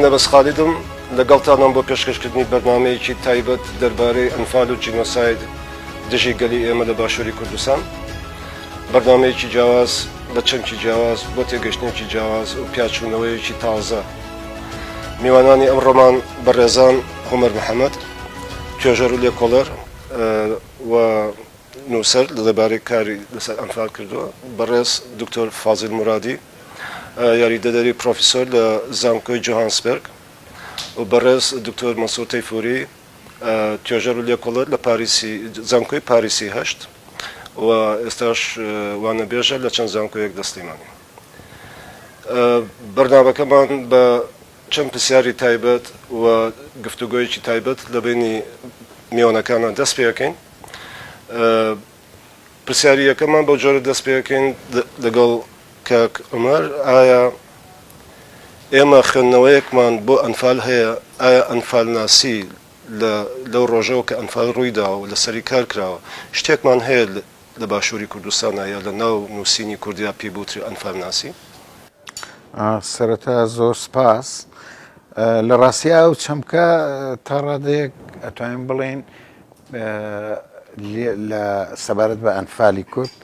نەبەس خالیدم لەگەڵتانم بۆ پێشکەشکردنی بەرنامەیەکی تایبەت دەربارەی ئەنفال و جینۆساید دژی گەلی ئێمە لە باشووری کوردستان بەرنامەیەکی جیاواز بە چەمکی جیاواز بۆ تێگەشتنێکی جیاواز و پیاچوونەوەیەکی تازە میوانانی ئەمڕۆمان بەڕێزان هومەر محەممەد توێژەر و لێکۆڵەر و نووسەر لەبارەی کاری لەسەر ئەنفال کردووە بەڕێز دکتۆر فازیل مرادی یاریدەدەری پرۆفیسۆر لە زانکۆی جۆهانسبرگ و بەڕێز دکتۆر مەسعود تەیفووری توێژەر و لێکۆڵەر لە زانکۆی پاریسی هەشت و ئێستاش وانەبێژە لە چەند زانکۆیەک دەستیمانی بەرنامەکەمان بە چەند پرسیاری تایبەت و گفتوگۆیەکی تایبەت لە بینی میوانەکانە دەست پێەکەین پرسیاری یەکەمان بەو جۆرە دەست پێەکەین لەگەڵ کاک عومەر ئایا ئێمە خوێندنەوەیەکمان بۆ ئەنفال هەیە ئایا ئەنفال ناسی لەو ڕۆژەوە کە ئەنفال ڕوویداوە و لەسەری کار کراوە شتێکمان هەیە لە باشووری کوردستانە یا لە ناو نووسینی کوردیا پێبووتری ئەنفال ناسی سەرەتا زۆر سپاس لە ڕاستیا و چەمکە تا ڕادەیەک ئەتوانین بڵێن لە سەبارەت بە ئەنفالی کورد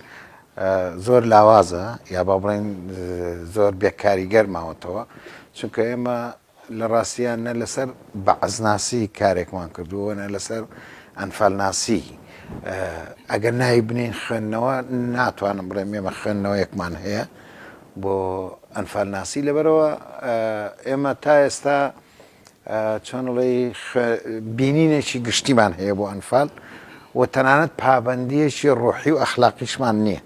زۆر لاوازە یا با بڵێن زۆر بێکاریگەر ماوەتەوە چونکە ئێمە لە ڕاستیان نە لەسەر بەعزناسی کارێکمان کردووە نە لەسەر ئەنفالناسی ئەگەر نایی بنین خوێندنەوە ناتوانم بڵێم ئێمە خوێندنەوە یەکمان هەیە بۆ ئەنفالناسی لەبەرەوە ئێمە تا ئێستا چۆنڵی بینینێکی گشتیمان هەیە بۆ ئەنفال و تەنانەت پابەندیەکی ڕۆحی و ئەخلاقیشمان نییە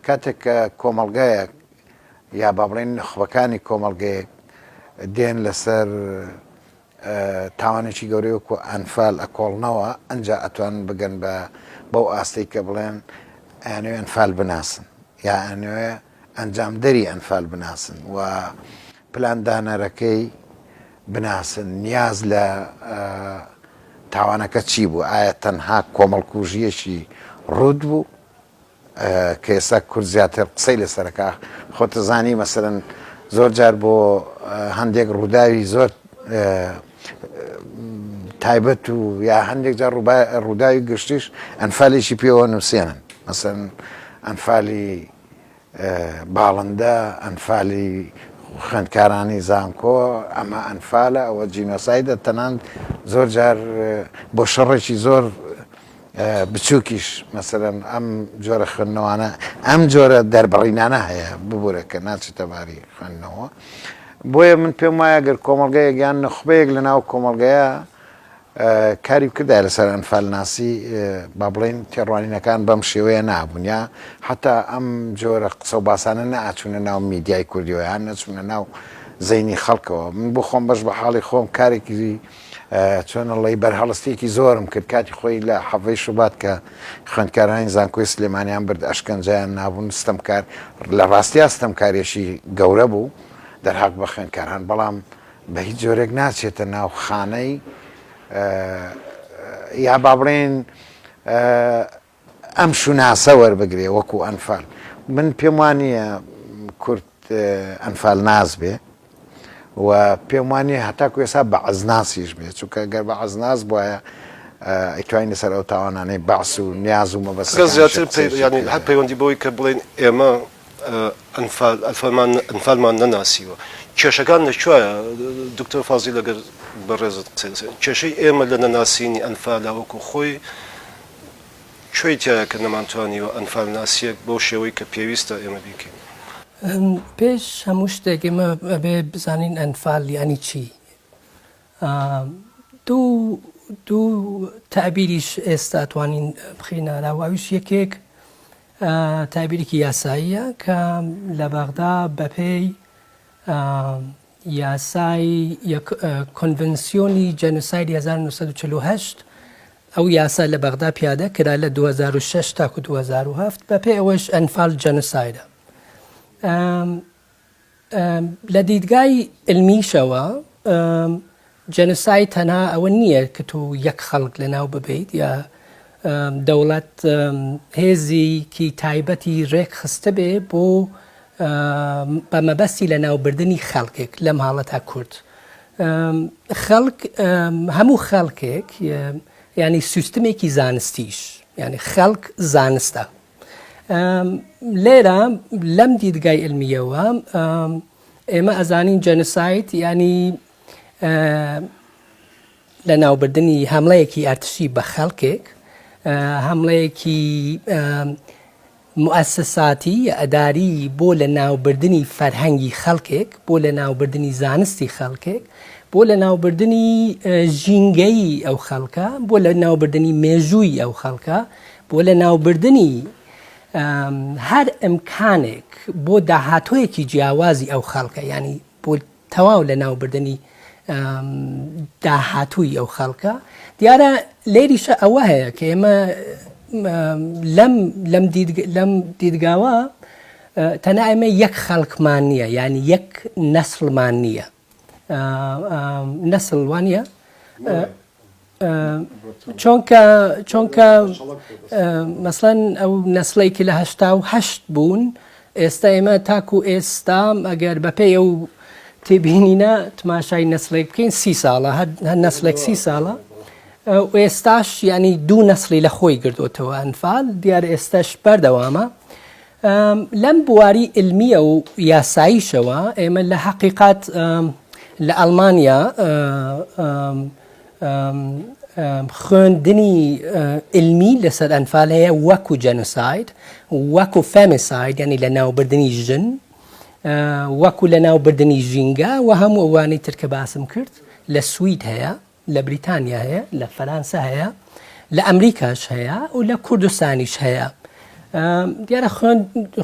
کاتێک کە کۆمەڵگایەک یا با بڵێن نخبەکانی کۆمەڵگەیەک دێن لەسەر تاوانێکی گەورەی وەکو ئەنفال ئەکۆڵنەوە ئەنجا ئەتوان بگەن بەو ئاستەی کە بڵێن ئەیانوێ ئەنفال بناسن یا ئەنوێ ئەنجامدەری ئەنفال بناسن و پلاندانەرەکەی بناسن نیاز لە تاوانەکە چی بوو ئایا تەنها کۆمەڵکوژیەکی ڕوود بوو کە ئێستا کورد زیاتر قسەی لەسەرەکە خۆتە زانی مەسەرەن زۆر جار بۆ هەندێک ڕووداوی زۆر تایبەت و یا هەندێک جار ڕووداوی گشتیش ئەنفالێکی پێوە نووسێنن مەسەرەن ئەنفالی باڵندە ئەنفالی خوێندکارانی زانکۆ ئەمە ئەنفالە ئەوە جینۆسایدە تەنان زۆر جار بۆ شەڕێکی زۆر بچووکیش مەسەرەن ئەم جۆرە خوێندنەوانە ئەم جۆرە دەربڕینانە هەیە ببوورە کە ناچێتە باری خوێندنەوە بۆیە من پێم وایە گەر کۆمەڵگەیەک یان نخبەیەک لە ناو کۆمەڵگەیە کاری بکردا لەسەر ئەنفال ناسی با بڵێن تێڕوانینەکان بەم شێوەیە نابوون یا حتا ئەم جۆرە قسە و باسانە نەئاچوونە ناو میدیای کوردیەوە یان نەچوونە ناو زەینی خەڵکەوە من بۆ خۆم بەش بە حاڵی خۆم کارێکی چۆنەڵی بەرهەڵستێکی زۆرم کرد کاتی خۆی لە حەڤەی شوبات کە خوێندکارانی زانکۆی سلێمانیان برد ئەشکەنجیان نابوون ستەمکار لە ڕاستیا ستەمکارێکی گەورە بوو دەرهاق بە خوێندکاران بەڵام بە هیچ جۆرێک ناچێتە ناو خانەی یا با بڵێن ئەم شوناسە وەربگرێ وەکو ئەنفال من پێم وانییە کورد ئەنفال ناز بێ و پێم وانییە هەتاکو ێستا بەعزناسیش بێت چونکە گەر بەعزناس بواە ئەیتوانین لەسەر ئەو تاوانانەی باس و نیاز و مەبەست زیاتر هەر پەیوەندی بۆی کە بڵێن ئێمە ئەنفالمان نەناسیوە کێشەکان لەکوێیە دکتۆر فازیل لەگەر بەڕێزت کێشەی ئێمە لە نەناسینی ئەنفالە وەکو خۆی کوێی تایە کە نەمانتوانیوە ئەنفال ناسیەک بەو شێوەی کە پێویستە ئێمە بیکەین پێش هەموو شتێک ئێمە ئەبێ بزانین ئەنفال یانی چی دوو تابیریش ئێستا توانین بخینە لاواویش یەکێک تابیرێکی یاساییە کە لە بەغدا بەپێی یاسای کۆنڤنسیۆنی جەنۆسایدی 1948 ئەو یاسا لە بەغدا پیادە کرا لە 2006 تاکو 2007 بەپێی ئەوەش ئەنفال جەنۆسایدە لە دیدگای علمیشەوە جەنۆساید تەنها ئەوە نییە کە تۆ یەک خەڵک لەناو ببیت یا دەوڵەت هێزێکی تایبەتی ڕێک خستە بێ بۆ بە مەبەستی لە ناوبردنی خەڵکێک لەم حاڵەتە کورد خەڵک هەموو خەڵکێک ینی سیستمێکی زانستیش ینی خەڵک زانستە لێرە لەم دیدگای علمیەوە ئێمە ئەزانین جەنۆساید ینی لە ناوبردنی هەمڵەیەکی ئەرتشی بە خەڵکێک هەمڵەیەکی مؤسساتی ئەداری بۆ لە ناوبردنی فەرهەنگی خەڵکێک بۆ لە ناوبردنی زانستی خەڵکێک بۆ لە ناوبردنی ژینگەی ئەو خەڵکە بۆ لە ناوبردنی مێژووی ئەو خەڵکە بۆ لە ناوبردنی هەر ئیمکانێک بۆ داهاتۆیەکی جیاوازی ئەو خەڵکە ینی بۆ تەواو لە ناوبردنی داهاتووی ئەو خەڵکە دیارە لێریشە ئەوە هەیە کە ئێمە لەم دیدگاوە تەنها ئێمە یەک خەڵکمان نییە ینی یەک نەسڵمان نییە نەسڵ وانە چۆنکە مەسڵەن ئەو نەسڵێکی لە 1970 بوون ئێستا ئێمە تاکو ئێستا ئەگەر بەپێی ئەو تێبینینە تماشای نەسڵێک بکەین 30 ساڵە هەر نەسڵێک 30 ساڵە ئێستاش ینی دوو نەسلی لە خۆی گردوتەوە ئەنفال دیارە ئێستاش بەردەوامە لەم بواری علمیە و یاساییشەوە ئێمە لە حەقیقات لە ئەڵمانیا خوێندنی علمی لەسەر ئەنفال هەیە وەکو جەنۆساید وەکو فێمیساید ینی لە ناوبردنی ژن وەکو لە ناوبردنی ژینگە و هەموو ئەوانەی ترکە باسم کرد لە سوید هەیە لە بریتانیا هەیە لە فەرانسا هەیە لە ئەمریکاش هەیە و لە کوردستانیش هەیە دیارە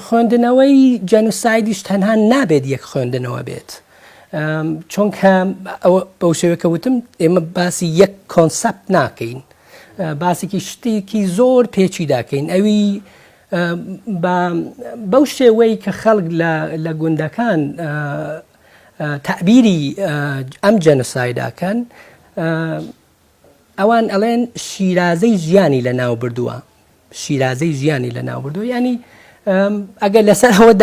خوێندنەوەی جەنۆسایدیش تەنها نابێت یەک خوێندنەوە بێت چونکە بەو شێوەیە وتم ئێمە باسی یەک کۆنسەپت ناکەین باسێکی شتێکی زۆر پێچی داکەین ئەوی بەو شێوەی کە خەڵک لە گوندەکان تەعبیری ئەم جەنۆسایداکەن ئەوان ئەڵێن شیرازەی ژیانی لە ناو بردووە شیرازەی ژیانی لە ناو بردووە ینی ئەگەر لەسەر ئەوە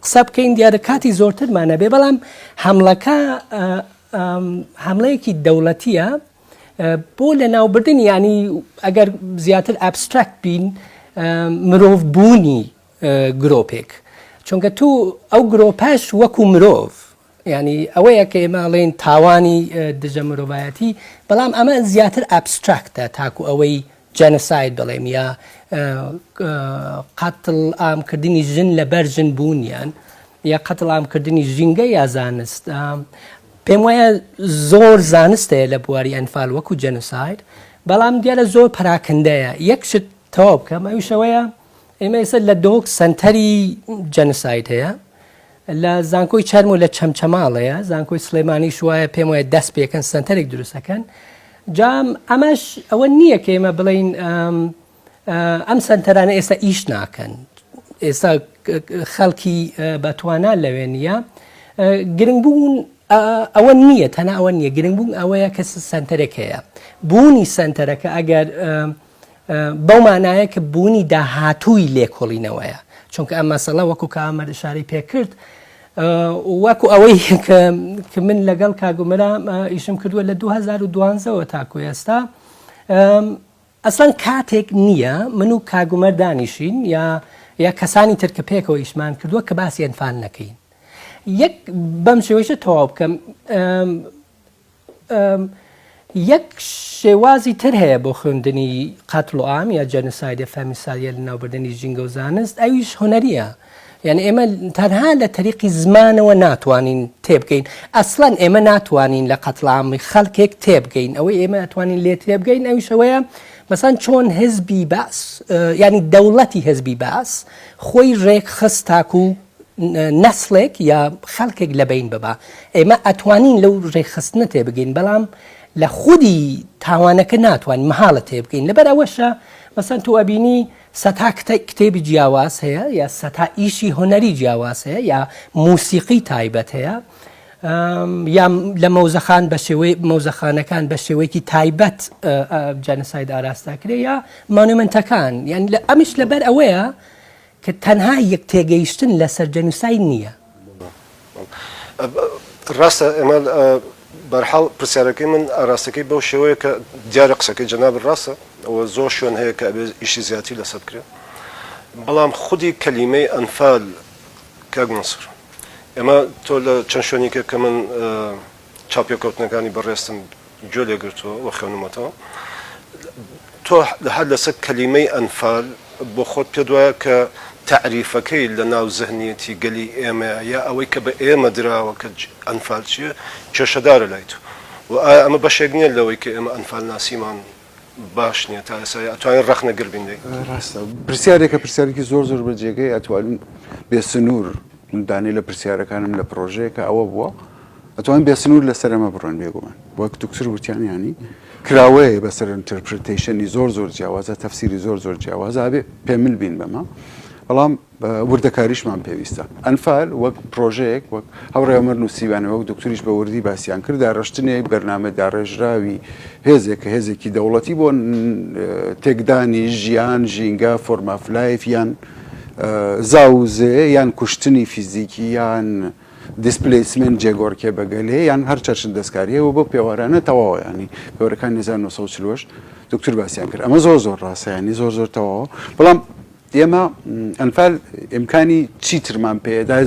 قسە بکەین دیارە کاتی زۆرترمانە بێ بەڵام هەمڵەکە هەمڵەیەکی دەوڵەتیە بۆ لە ناوبردن ینی ئەگەر زیاتر ئەبستراکت بین مرۆڤ بوونی گرۆپێک چونکە تو ئەو گرۆپەش وەکو مرۆڤ ینی ئەوەیە کە ئێمەڵێن تاوانی دژە مرۆڤایەتی بەڵام ئەمە زیاتر ئەبستراکتە تاکو ئەوەی جەنۆساید بڵێم یا قەتڵ ئامکردنی ژن لە بەر ژن بوونیان یا قەتڵ ئامکردنی ژینگە یا زانست پێم وایە زۆر زانستەیە لە بواری ئەنفال وەکو جەنۆساید بەڵام دیارە زۆر پراکندەیە یەک شت تەواو بکەم ئەویشەوەیە ئێمە ئێستا لە دۆک سەنتەری جەنۆساید هەیە لە زانکۆی چەرم و لە چەمچەماڵەیە زانکۆی سلێمانی شوایە پێم وایە دەست پێکەن سەنتەرێک دروستەکەن جام ئەمەش ئەوە نییە کە ئێمە بڵین ئەم سەنتەرانە ئێستا ئیش ناکەن ئێستا خەڵکی بەتوانە لەوێ نییە گرنگبوون ئەوە نییە تەنها ئەوە نییە گرنگبوون ئەوەیە کە سەنتەرێک هەیە بوونی سەنتەرەکە ئەگەر بەو مانایە کە بوونی داهاتووی لێکۆڵینەوەیە چونکە ئەم مەسەڵە وەکو کە ئەمەد ئشارەی پێکرد وەکو ئەوەی کە من لەگەڵ کاگومەرە ئیشم کردووە لە 2012ەوە تاکو ئێستا ئەسڵەن کاتێک نییە من و کاگومەر دانیشین یا کەسانی ترکە پێکەوە ئیشمان کردووە کە باسی ئەنفال نەکەین یەک بەم شێوەیە تەواو بکەم یەک شێوازی تر هەیە بۆ خوێندنی قەتڵ و ئام یا جەنۆساید فەمیسایە لە ناوبردنی ژینگە و زانست ئەویش هونەریە یعنی ئێمە تەنها لە تەریقی زمانەوە ناتوانین تێبگەین ئەسڵەن ئێمە ناتوانین لە قەتڵ ئامی خەڵکێک تێبگەین ئەوەی ئێمە ئەتوانین لێ تێبگەین ئەویشەوەیە مەسەن چۆن حزبی باس ینی دەوڵەتی حزبی باس خۆی ڕێکخست تاکو نەسڵێک یا خەڵکێک لەبین ببا ئێمە ئەتوانین لەو ڕێکخستنە تێبگەین بەڵام لە خودی تاوانەکە ناتوانین مەحاڵە تێبگەین لەبەر ئەوەشە مەسەن تو ئەبینی سەتا کتێبی جیاواز هەیە یا سەتا ئیشی هونەری جیاواز هەیە یا موسیقی تایبەت هەیە یا لە مەوزەخان بە شێوەی مەوزەخانەکان بە شێوەیەکی تایبەت جەنۆساید ئاراستاکرێ یا مانومنتەکان یان ئەمیش لەبەر ئەوەیە کە تەنها یەک تێگەیشتن لەسەر جەنۆساید نییە ڕاستە ئێمە بەرحاڵ پرسیارەکەی من ئاراستەکەی بەو شێوەیە کە دیارە قسەکەی جەناب ڕاستە ئەوە زۆر شوێن هەیە کە ئەبێ ئیشی زیاتی لەسەر بکرێت بەڵام خودی کەلیمەی ئەنفال کاک منسوور ئێمە تۆ لە چەند شوێنێکە کە من چاپیۆکەوتنەکانی بەڕێستم گوێ لێگرتووە و خوێنمەتەوە تۆ هەر لەسەر کەلیمەی ئەنفال بۆ خۆت پێ وایە کە تعریفەکەی لە ناو زەهنیەتی گەلی ئێمە یا ئەوەی کە بە ئێمە دراوە کە ئەنفال چییە کێشەدارە لای تۆ و ئایا ئەمە بەشێک نییە لەوەی کە ئێمە ئەنفال ناسیمان باش نییە تا ئێستا ئەتوانین ڕەخنە گربیندەی ڕاستە پرسیارێکە پرسیارێکی زۆر بەجێگەی ئەتوانین بێسنوور دانی لە پرسیارەکانم لە پرۆژەیەکە ئەوە بووە ئەتوان بێسنوور لەسەر ئەمە بڕۆن بێگومان وەک دکتۆر وتیانیانی کراوەیە بەسەر ئینتەرپرتیشنی زۆر جیاوازە تەفسیری زۆر جیاوازە ئابێ پێمل بین بەمە بەڵام وردەکاریشمان پێویستە ئەنفال وەک پرۆژەیەک وەک هەوڕێمەر نووسیوانەوە وەک دکتوریش بە وردی باسییان کرد داڕشتنێک بەرنامە داڕێژراوی هێزێک کە هێزێکی دەوڵەتی بۆ تێکدانی ژیان ژینگە فۆرمافلایف یان زاوزێ یان کوشتنی فیزیکی یان دیسپلیسمنت جێگۆڕکێ بەگەلێ یان هەر چەشن دەستکاریەوە بۆ پێوەرانە تەواوە ینی پێوەرەکان 1940 دکتور باسییان کرد ئەمە زۆر ڕاستەیانی زۆر تەواوە بەڵام ئێمە ئەنفال ئیمکانی چیترمان پێدا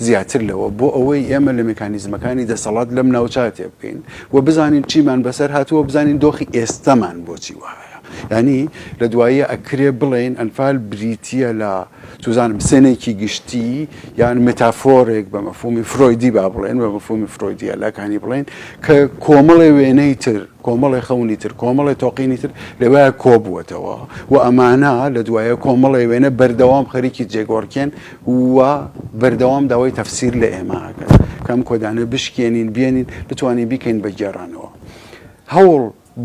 زیاتر لەوە بۆ ئەوەی ئێمە لە مکانیزمەکانی دەسەڵات لەم ناوچاتێ بکەین و بزانین چیمان بەسەر هاتووە بزانین دۆخی ئێستەمان بۆچی وایە ینی لە دواییە ئەکرێ بڵێن ئەنفال بریتە لە توزانم سنێکی گشتی یان متافۆرێک بە مەفهومی فرۆیدی با بڵێن بە مەفهومی فرۆیدی ئەلاکانی بڵێن کە کۆمەڵی وێنەی تر کۆمەڵی خەونی تر کۆمەڵی تۆقینی تر لەوایە کۆبووەتەوە و ئەمانە لە دوایە کۆمەڵی وێنە بەردەوام خەریکی جێگۆڕکێن و بەردەوام داوای تەفسیر لە ئێمەکەن کەم کۆدانە بشکێنین بێنین بتوانین بیکەین بە گێڕانەوە هەوڵ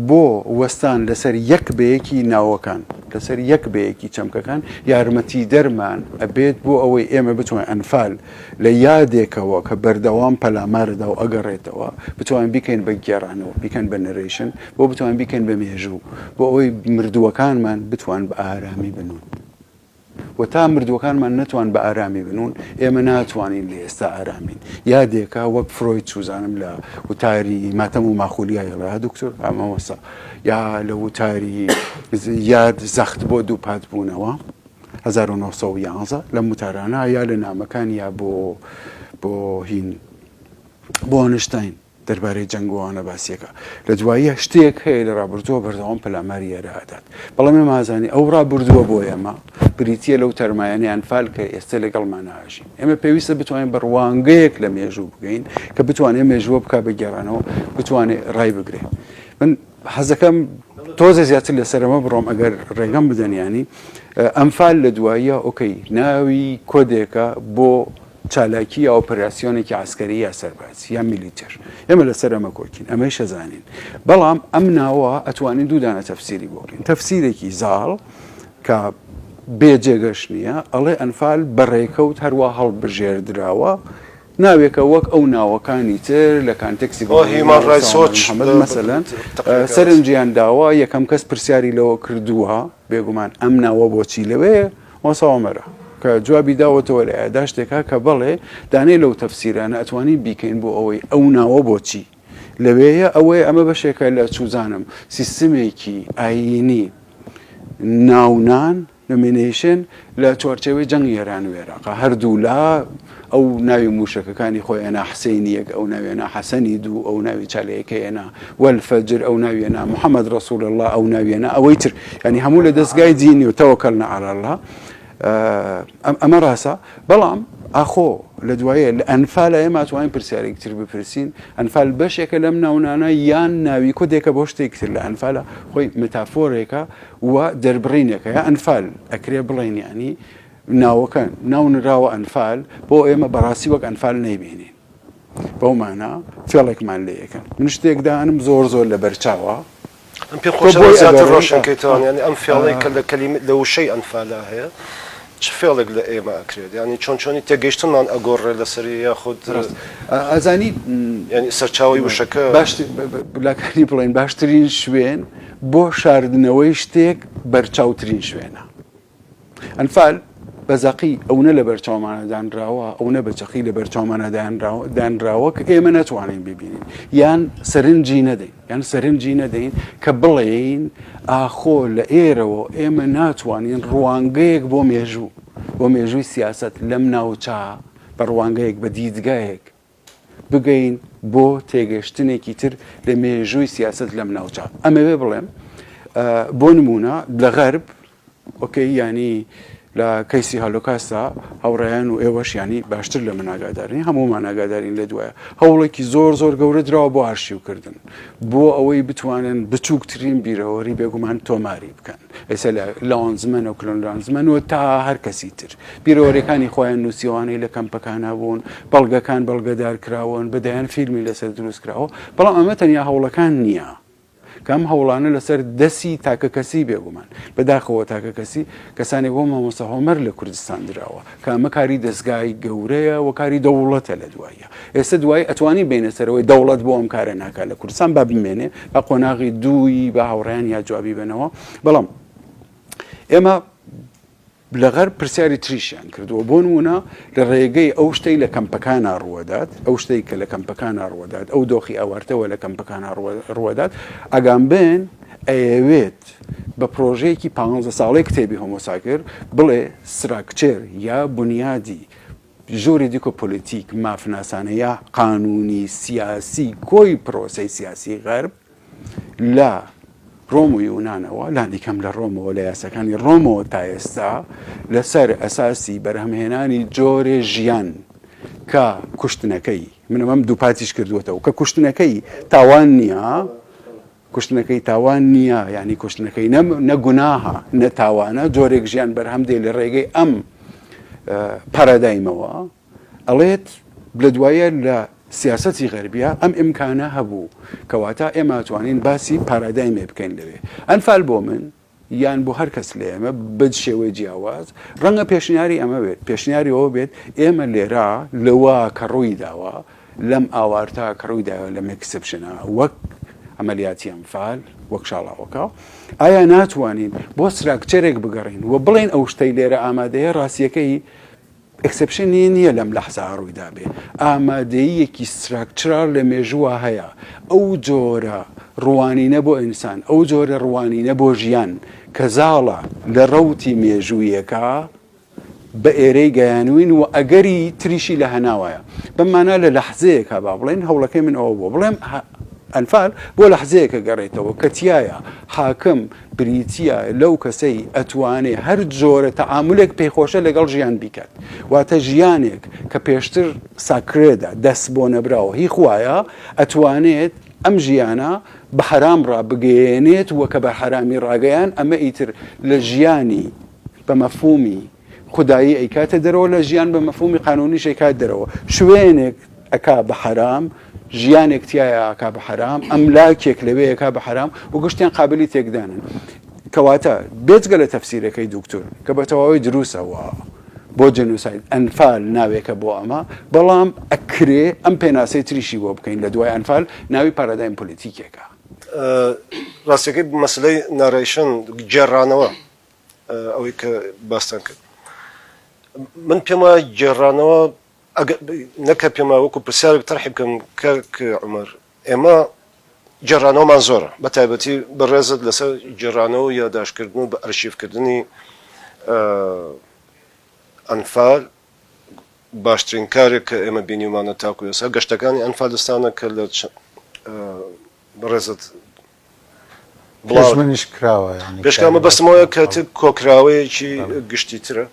بۆ وەستان لەسەر یەک بەیەکی ناوەکان لەسەر یەک بەیەکی چەمکەکان یارمەتی دەرمان ئەبێت بۆ ئەوەی ئێمە بتوانین ئەنفال لە یادێکەوە کە بەردەوام پەلامارەدا و ئەگەڕێتەوە بتوانین بیکەین بە گێڕانەوە بیکەن بە نەرێشن بۆ بتوانین بیکەین بە مێژوو بۆ ئەوەی مردووەکانمان بتوان بە ئارامی بنون و تا مردووەکانمان نەتوان بە ئارامی بنون ئێمە ناتوانین لە ئێستا ئارامین یادێکە وەک فرۆید سوزانم لە وتاری ماتەم و ماخولیایەڵە دکتۆر ئەمەوەسا یا لە وتاری یاد زەخت بۆ دووپات بوونەوە 1911 لە وتارانە یا لە نامەکان یا بۆ هین بۆ ئەنشتاین دەربارەی جەنگوانە باسیەکە لە دواییە شتێک هەیە لە ڕابردووە بەردەوام پەلاماری ئێرەهادات بەڵام ئێمە ئازانی ئەو ڕابردووە بۆ ئێمە بریتە لەو تەرمایانەی ئەنفال کە ئێستا لەگەڵمان ئاژین ئێمە پێویستە بتوانین بڕوانگەیەک لە مێژوو بگەین کە بتوانێت مێژووە بک بە گێڕانەوە بتوانێت ڕای بگرێت من حەزەکەم تۆزە زیاتر لەسەرەمە بڕۆم ئەگەر ڕێگەم بدەنیانی ئەنفال لە دواییە ئۆکەی ناوی کۆدێکە بۆ چالاکی یا ئۆپەراسیۆنێکی عسکەری یا سەرباز یا میلیتەر ئێمە لەسەر ئەمە کۆکین ئەمەی شەزانین بەڵام ئەم ناوە ئەتوانین دوودانە تەفسیری بۆکەین تەفسیرێکی زاڵ کە بێجێگەش نییە ئەڵێ ئەنفال بەڕێکەوت هەروە هەڵبژێردراوە ناوێکە وەک ئەو ناوەکانی تر لە کانتێکسی مەسەلەن سەرنجیان داوە یەکەم کەس پرسیاری لەوە کردووە بێگومان ئەم ناوە بۆچی لەوەیە مۆساوەمەرە کە جوابی داوەتەوە لە ئاداشتێکا کە بەڵێ دانەی لەو تەفسیرانە ئەتوانی بیکەین بۆ ئەوەی ئەو ناوە بۆچی لەوەیە ئەوەی ئەمە بەشێکە لە چوزانم سیستمێکی ئاینی ناونان نومینیشن لە چوارچێوەی جەنگ ئێران و عێراق هەردوو لا ئەو ناوی موشەکەەکانی خۆی ئەنا حسینیەک ئەو ناوێنە حەسەنی دوو ئەو ناوی چالەیەکە ئێنا وەلفەجر ئەو ناوێنە محەممەد ڕەسوول الله ئەو ناوێنە ئەوەی تر ینی هەموو لە دەستگای دینی و تەوەکەلنە عەلە الله ئەمە ڕاستە بەڵام ئاخۆ لە دوایە لە ئەنفالە ئێمە توانین پرسیارێکی تر بپرسین ئەنفال بەشێکە لەم ناونانە یان ناوی کۆدێکە بۆ شتێکتر لە ئەنفالە خۆی متافۆرێکە و دەربڕینێکە یا ئەنفال ئەکرێ بڵێن ینی ناوەکە ناونراوە ئەنفال بۆ ئێمە بەڕاستی وەک ئەنفال نەیبینین بەومانە فێڵێکمان لێ یەکەن من شتێکدانم زۆر لە بەرچاوە ئەم پێ خۆشەوە زیاتر ڕۆشنکەیتەوە ینی ئەم فێڵەی کە لە کەلیمە لە وشەی ئەنفالە هەیە چ فێڵێک لە ئێمە ئەکرێت ینی چۆنی تێگەیشتنمان ئەگۆڕێ لەسەری یاخود ئەزانی ینی سەرچاوی وشەکە باشلاکانی بڵێن باشترین شوێن بۆ شاردنەوەی شتێک بەرچاوترین شوێنە ئەنفال بەزەقی ئەوە لە بەرچاومانە دانراوە ئەوە بەچەقی لە بەرچاومانە دانراوە کە ئێمە ناتوانین ببینین یان سەرنجی نەدەین کە بڵێین ئاخۆ لە ئێرەوە ئێمە ناتوانین ڕوانگەیەک بۆ مێژووی سیاست لەم ناوچە بە ڕوانگەیەک بە دیدگایەک بگەین بۆ تێگەشتنێکی تر لە مێژووی سیاست لەم ناوچە ئەمەوێ بڵێم بۆ نمونە لە غەرب ئۆکەی ینی لە کەیسی هەلۆکاستا هاوڕێیان و ئێوەش ینی باشتر لە من ئاگادارین هەمومان ئاگادارین لە دوایە هەوڵێکی زۆر گەورە درراوە بۆ ئارشیوکردن بۆ ئەوەی بتوانن بچووکترین بیرەوەری بێگومان تۆماری بکەن ئێستا لە لاۆنزمەن و کلۆنرانزمەنەوە تا هەر کەسی تر بیرەوەریەکانی خۆیان نووسیوانەی لە کەمپەکانە بوون بەڵگەکان بەڵگەدار کراون بەدایان فیلمی لەسەر دروست کراوە بەڵام ئەمە تەنیا هەوڵەکان نییە کەم هەوڵانە لەسەر دەستی تاکە کەسی بێگومان بەداخەوە تاکە کەسی کەسانی بۆ مامۆستا هۆمەر لە کوردستان درراوە کە ئەمە کاری دەستگای گەورەیە و کاری دەوڵەتە لە دوایە ئێستا دوای ئەتوانی بینەسەرەوەی دەوڵەت بۆ ئەم کارە ناکات لە کوردستان با بمێنێ بە قۆناغی دووی بە هاوڕێیان یا جوابی بنەوە بەڵام ئێمە لە غەرب پرسیاری تریشیان کردووە بۆ نمونە لە ڕێگەی ئەو شتەی لە کەمپەکانە ڕوەدات ئەو شتەی کە لە کەمپەکانە ڕوەدات ئەو دۆخی ئەوارتەوە لە کەمپەکانە ڕوەدات ئەگام بێن ئەیەوێت بە پرۆژەیەکی 15 ساڵەی کتێبی هۆمۆساکر بڵێ سراکچێر یا بنیادی ژۆری دیکۆ پۆلیتیک مافناسانە یا قانونی سیاسی کۆی پرۆسەی سیاسی غەرب لە ڕۆم و یونانەوە لاندیکەم لە ڕۆمەوە لە یاسەکانی ڕۆمەوە تا ئێستا لەسەر ئەساسی بەرهەمهێنانی جۆرێ ژیان کە کوشتنەکەی منەمەم دووپاتیش کردوێتەوە کە کوشتنەکەی تاوان نییە ینی کوشتنەکەی نەگوناها نەتاوانە جۆرێک ژیان بەرهەم دێ لە ڕێگەی ئەم پارادایمەوە ئەڵێت لە دوایە لە سیاسەتی غەربیە ئەم ئیمکانە هەبوو کەواتە ئێمە توانین باسی پارادایمێ بکەین لەوێ ئەنفال بۆ من یان بۆ هەر کەس لە ئێمە بد شێوەی جیاواز ڕەنگە پێشنیاری ئەمە بێت پێشنیاری ئەوە بێت ئێمە لێرا لەوە کە ڕووی داوە لەم ئاوارتا کە ڕووی داوە لە مێکسپشنە وەک ئەمەلیاتی ئەنفال وەک شاڵاوەکە ئایا ناتوانین بۆ سراکچەرێک بگەڕین و بڵێن ئەو شتەی لێرە ئامادەیە ڕاستیەکەی ئەکسپشنی نییە لەم لەحزا ڕوویدا بێ ئامادەیەکی ستراکچرال لە مێژووە هەیە ئەو جۆرە ڕوانینە بۆ ئینسان ئەو جۆرە ڕوانینە بۆ ژیان کە زاڵە لە ڕەوتی مێژوویەکە بە ئێرەی گەیانوین و ئەگەری تریشی لە هەناوایە بەمانە لە لەحزەیەکە با بڵێن هەوڵەکەی من ئەوە بۆ بڵێم ئەنفال بۆ لەحزەیەکە گەڕێتەوە کە تایە حاکم بریتە لەو کەسەی ئەتوانێ هەر جۆرە تەعاملێک پێیخۆشە لەگەڵ ژیان بیکات واتە ژیانێک کە پێشتر ساکرێدا دەست بۆ نەبراوە هی خوایە ئەتوانێت ئەم ژیانە بە حرام ڕابگەێنێت وە کە بە حرامی ڕاگەیان ئەمە ئیتر لە ژیانی بە مەفهومی خودایی ئەیکاتە دەرەوە لە ژیان بە مەفهومی قانونیش ئەیکات دەرەوە شوێنێک ئەکا بە حرام ژیانێک تایە ئاکا بە حرام ئەملاکێک لەوێ ئەکا بە حرام و گشتیان قابلی تێکدانن کەواتە بێجگە لە تەفسیرەکەی دوکتور کە بە تەواوی دروسەوە بۆ جنوساید ئەنفال ناوێکە بۆ ئەمە بەڵام ئەکرێ ئەم پێناسەی تریشی بۆ بکەین لە دوای ئەنفال ناوی پارادایم پۆلیتیکێکە ڕاستیەکەی مەسلەی ناڕێشن گێڕانەوە ئەوەی کە باستان کرد من پێم وایە گێڕانەوە نەکە پێم وەکو پرسیارێک تەرحی بکەم کەرک عومەر ئێمە گێڕانەوەمان زۆرە بە تایبەتی بەڕێزت لەسەر گێڕانەوە و یاداشتکردن و بە ئەرشیڤکردنی ئەنفال باشترین کارێک کە ئێمە بینیمانە تاکو ئێستا گەشتەکانی ئەنفالستانە کە لە بەڕێزت بڵاومنیش کراوە پێشکامە بەستمەوەیە کە کۆکراوەیەکی گشتی ترە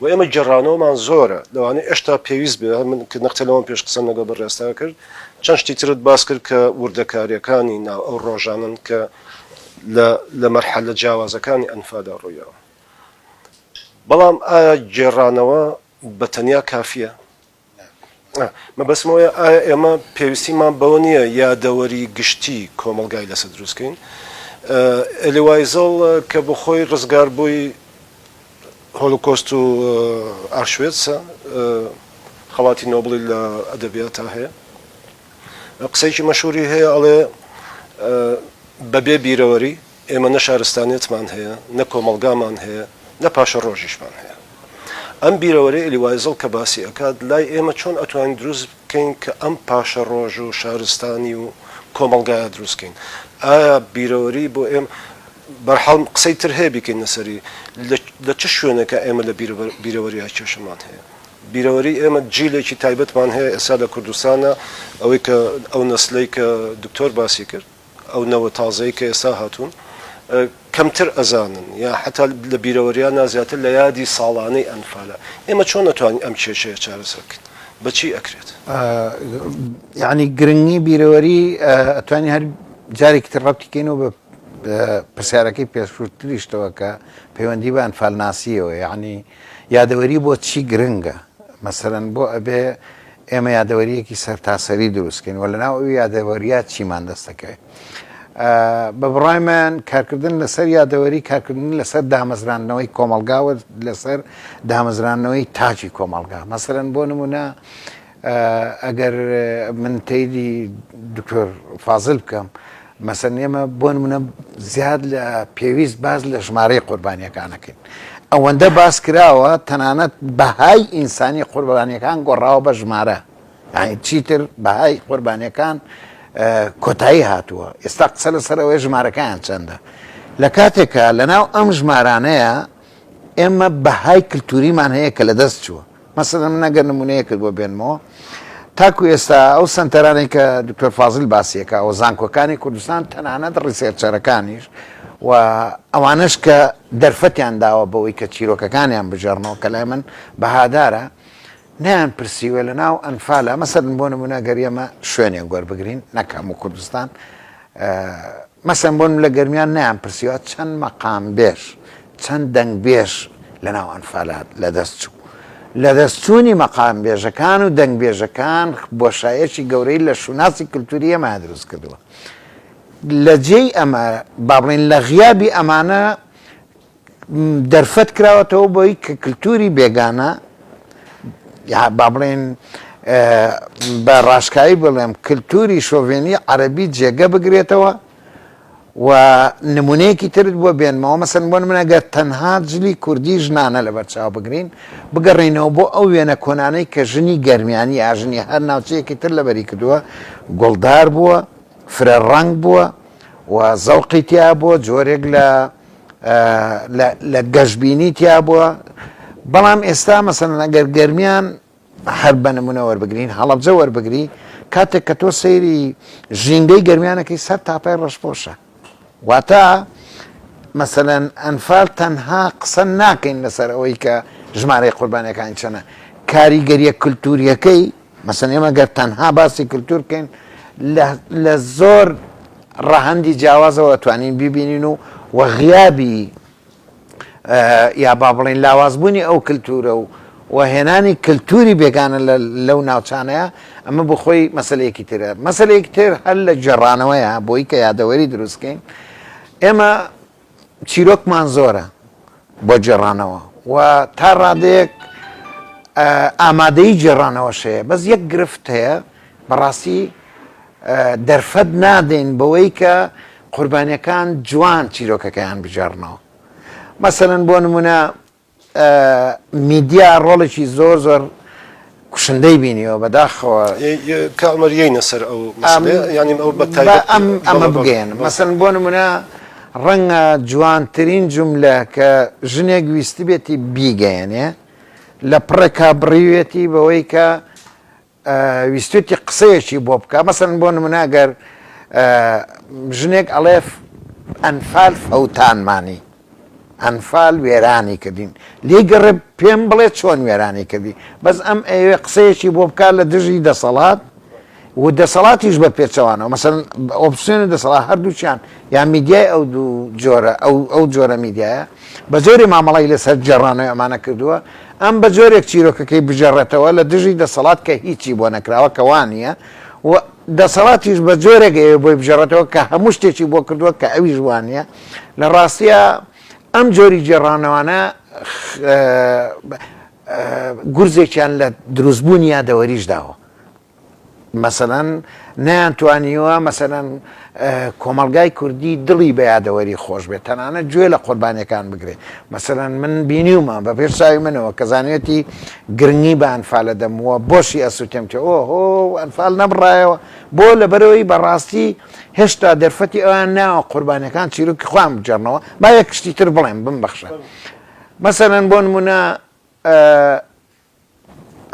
و ئێمە گێڕانەوەمان زۆرە لەوانەیە ئێشتا پێویست بێ من کە نەختەلەوەم پێش قسەم لەگەڵ بەڕێستا کرد چەند شتی ترت باس کرد کە وردەکاریەکانی ناو ئەو ڕۆژانن کە لە مەرحەلە جیاوازەکانی ئەنفادا ڕوویەوە بەڵام ئایا گێڕانەوە بە تەنیا کافیە مەبەستمەوەیە ئایا ئێمە پێویستیمان بەوە نییە یادەوەری گشتی کۆمەلگای لەسەر دروستکەین ئەلیوایزڵ کە بۆ خۆی ڕزگار بووی هۆلۆکۆست و ئاشوێتسە خەڵاتی نۆبڵی لە ئەدەبیاتە هەیە قسەیکی مەشهوری هەیە ئەڵێ بەبێ بیرەوەری ئێمە نە شارستانیەتمان هەیە نە کۆمەلگامان هەیە نە پاشە ڕۆژیشمان هەیە ئەم بیرەوەرەی ئەلیوایزڵ کە باسی ئەکات لای ئێمە چۆن ئەتوانین دروست بکەین کە ئەم پاشە ڕۆژ و شارستانی و کۆمەڵگایە دروستکەین ئایا بیرەوەری بۆ ئێمە بەرحاڵ قسەی تر هەیە بکەین لەسەری لە چه شوێنەکە ئێمە لە بیرەوەریە کێشەمان هەیە بیرەوەری ئێمە جیلێکی تایبەتمان هەیە ئێستا لە کوردستانە ئەوەی کە ئەو نەسلەی کە دکتۆر باسی کرد ئەو نەوە تازەی کە ئێستا هاتوون کەمتر ئەزانن یا حتا لە بیرەوەریان نازیاتر لە یادی ساڵانەی ئەنفالە ئێمە چۆن نەتوانین ئەم کێشەیە چارەسەرکەین بەچی ئەکرێت یعنی گرنگی بیرەوەری ئەتوانی هەر جارێکی تر ڕەبتیکەینەوە بە پرسیارەکەی پێشووتریشتەوە کە پەیوەندی بە ئەنفالناسیەوە یعنی یادەوەری بۆ چی گرنگە مەسەرەن بۆ ئەبێ ئێمە یادەوەریەکی سەرتاسەری دروستکەین و لەناو ئەو یادەوەریە چیمان دەستەکەوێت بە بڕای من کارکردن لەسەر یادەوەری کارکردن لەسەر دامەزرانەوەی کۆمەلگاوە لەسەر دامەزرانەوەی تاجی کۆمەلگا مەسەرەن بۆ نمونە ئەگەر من تەیری دکتۆر فازل بکەم مەسەن ئێمە بۆ نمونە زیاد لە پێویست باز لە ژمارەی قوربانیەکانەکەین ئەوەندە باس کراوە تەنانەت بەهای ئینسانی قوربانیەکان گۆڕاوە بە ژمارە یعنی چیتر بەهای قوربانیەکان کۆتایی هاتووە ئێستا قسە لەسەرەوەی ژمارەکەیان چەندە لە کاتێکە لەناو ئەم ژمارانەیە ئێمە بەهای کللتوریمان هەیە کە لە دەست چووە مەسەڵەن من ئەگەر نمونەیە کرد بۆ بێنمەوە تاکو ئێستا ئەو سنتەرانێک کە دکتۆر فازل باسیەکە ئەو زانکۆکانی کوردستان تەنانەت ڕیسێرچەرەکانیش و ئەوانش کە دەرفەتیان داوە بەوەی کە چیرۆکەکانیان بژێڕنەوە کە لای من بەهادارە نیان پرسیوە لە ناو ئەنفالە مەسەرن بۆ نمونە گەریەمە شوێنێک گۆربگرین نەکەم و کوردستان مەسەن بۆن لە گەرمیان نیان پرسیوە چەند مەقام بێژ چەند دەنگ بێژ لە ناو ئەنفالات لە دەست چوو لە دەستچوونی مەقام بێژەکان و دەنگ بێژەکان بۆشایەکی گەورەی لە شوناسی کللتوری ئەمە دروست کردووە لە جێی ئەمە با بڵێن لە غیابی ئەمانە دەرفەت کراوەتەوە بۆی کە کللتوری بێگانە با بڵێن بە ڕاشکایی بڵێم کللتوری شۆڤێنی عەرەبی جێگە بگرێتەوە و نمونەیەکی ترت بۆ بێنمەوە مەسەن بۆ منەگەر تەنها جلی کوردی ژنانە لە بەرچاو بگرین بگەڕێنەوە بۆ ئەو وێنە کۆنانەی کە ژنی گەرمیانی ئاژنی هەر ناوچەیەکی تر لەبەری کردووە گوڵدار بووە فرە ڕەنگ بووە و زەوقی تیا بووە جۆرێک لە گەشتبینی تیا بووە بەڵام ئێستا مەسەن ئەگەر گەرمیان هەر بە نمونە وەربگرین هەڵەبجە وەربگری کاتێک کە تۆ سەیری ژینگەی گەرمیانەکەی سەر تاپای ڕەشپۆشە واتە مەسەلەن ئەنفال تەنها قسە ناکەین لەسەر ئەوەی کە ژمارەی قوربانیەکان چەنە کاریگەریە کللتوریەکەی مەسەن ئێمە گەر تەنها باسی کللتور بکەین لە زۆر ڕەهەندی جیاوازەوە ئەتوانین بیبینین و غیابی یا با بڵێن لاوازبوونی ئەو کللتورە و هێنانی کللتوری بێگانە لەو ناوچانەیە ئەمە بۆ خۆی مەسلەیەکی ترە مەسلەیەکی تر هەر لە جێڕانەوەیە بۆی کە یادەوەری دروستکەین ئێمە چیرۆکمان زۆرە بۆ جێڕانەوە و تا ڕادەیەک ئامادەی جێڕانەوەشەیە بەس یەک گرفت هەیە بەڕاستی دەرفەت نادەین بەوەی کە قوربانیەکان جوان چیرۆکەکەیان بجێڕنەوە مەسەلەن بۆ نمونە میدیا ڕۆڵێکی زۆر زۆر کوشندەی بینیەوە بەداخەوە کامەریەینە سەر ئەو ینی ئەو ئەمە بگەێن مەسەن بۆ نمونە ڕەنگە جوانترین جملە کە ژنێک ویستی بێتی بیگەێنێ لە پڕێکا بڕیوێتی بەوەی کە ویستێتی قسەیەکی بۆ بکە مەسەن بۆ نمونەگەر ژنێک ئەڵێف ئەنفال فەوتانمانی ئەنفال وێرانی کردین لێگەڕێ پێم بڵێ چۆن وێرانی کردی بەس ئەم ئەوێ قسەیەکی بۆ بکات لە دژی دەسەڵات و دەسەڵاتیش بە پێچەوانەوە مەسەن ئۆپسیۆنی دەسەڵات هەردووچیان یا میدیای ئەو دوو جۆرە ئەو جۆرە میدیایە بە جۆری مامەڵی لەسەر جێڕانەوەی ئەمانە کردووە ئەم بە جۆرێک چیرۆکەکەی بژێڕێتەوە لە دژی دەسەڵات کە هیچی بۆ نەکراوە کەوانە و دەسەڵاتیش بە جۆرێک بۆی بژێڕێتەوە کە هەموو شتێکی بۆ کردووە کە ئەوی ژوانە لە ڕاستیە ئەم جۆری جێڕانەوەانە گورزێکیان لە دروستبوونی یادەوەریش داوە مەسەلەن نەیانتوانیوە مەسەلەن کۆمەلگای کوردی دڵی بە یادەوەری خۆش بێت تەنانەت گوێ لە قوربانیەکان بگرێت مەسەرەن من بینیومە بە پێش چاوی منەوە کە زانێتی گرنگی بە ئەنفالە دەمەوە بۆشی ئەسووتێم کە ئۆ ئەنفال نەبڕایەوە بۆ لەبەرەوەی بەڕاستی هێشتا دەرفەتی ئەوان ناوە قوربانەکان چیرۆکی خۆیان بجێڕنەوە با یەک شتی تر بڵێم بمبەخشە مەسەرەن بۆ نمونە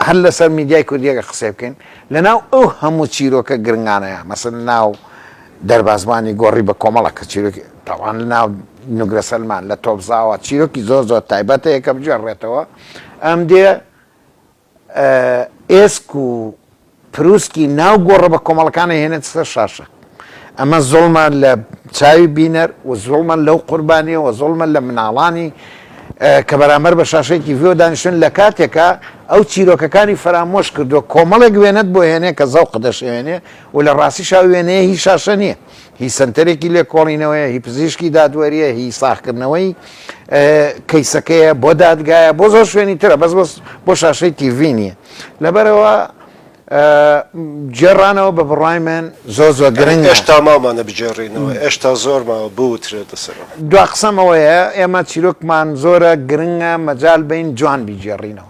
هەر لەسەر میدیای کوردیەکە قسە بکەین لەناو ئەو هەموو چیرۆکە گرنگانەیە مەسەن ناو دەربازبانی گۆڕی بە کۆمەڵە کە چیرۆکی تاوان لە ناو نوگرە سەلمان لە تۆپزاوە چیرۆکی زۆر زۆر تایبەتە یەکە بجێڕێتەوە ئەم دێ ئێسک و پرووسکی ناو گۆڕە بە کۆمەڵەکانی هێنێت سەر شاشە ئەمە زۆڵمان لە چاوی بینەر و زۆڵمان لەو قوربانیە و زۆڵمان لە مناڵانی کە بەرامبەر بە شاشەیەکی ڤیۆ دانیشتن لە کاتێکە ئەو چیرۆکەکانی فەرامۆش کردو کۆمەڵێک وێنێت بۆ هێنێ کە زەوق دەشێنێ و لە ڕاستی شاو وێنەیە هی شاشە نییە هی سنتەرێکی لێ کۆڵینەوەیە هی پزیشکی دادوەریە هی ساختکردنەوەی کەیسەکەیە بۆ دادگایە بۆ زۆر شوێنی ترە بەس بۆ شاشەی تیڤ نییە لەبەرەوە جێڕانەوە بە بڕای من زۆر زۆر گرنگە هێشتا مامانە بجێڕینەوە هێشتا زۆر ماوە بوترێتە سەرەوە دوا قسەمەوەیە ئێمە چیرۆکمان زۆرە گرنگە مەجال بین جوان بیجێڕینەوە